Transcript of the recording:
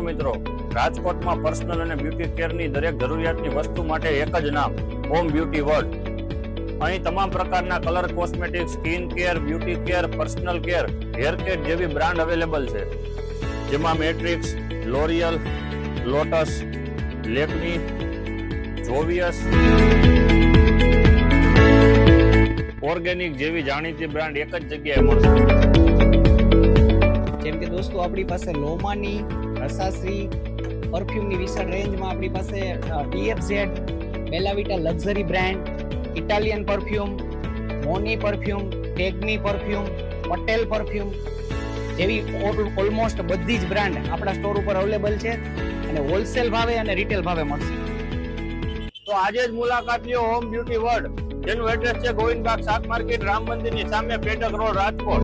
મિત્રો, રાજકોટમાં પર્સનલ અને બ્યુટી કેરની દરેક જરૂરિયાતની વસ્તુ માટે એક જ નામ, હોમ બ્યુટી વર્લ્ડ. અહીં તમામ પ્રકારના colour cosmetic, skin care, beauty care, personal care, hair care જેવી બ્રાન્ડ અવેલેબલ છે, જેમાં matrix, L'Oréal, lotus, Lakme, જોવિયસ, organic જેવી જાણીતી બ્રાન્ડ એક જ જગ્યાએ મળશે. જેમ કે દોસ્તો આપણી પાસે લોમાની, રસાશ્રી પરફ્યુમની વિશાળ રેન્જમાં આપણી પાસે TFZ, Bellavita luxury brand, Italian perfume, મોની પરફ્યુમ, ટેગમી પરફ્યુમ, પટેલ પરફ્યુમ જેવી ઓલમોસ્ટ બધી જ બ્રાન્ડ આપણા સ્ટોર ઉપર અવેલેબલ છે અને હોલસેલ ભાવે અને રિટેલ ભાવે મળશે. તો આજે જ મુલાકાત લ્યો હોમ બ્યુટી વર્લ્ડ, જેનું એડ્રેસ છે ગોવિંદબાગ શાક માર્કેટ, રામ મંદિરની સામે, પેટક રોડ, રાજકોટ.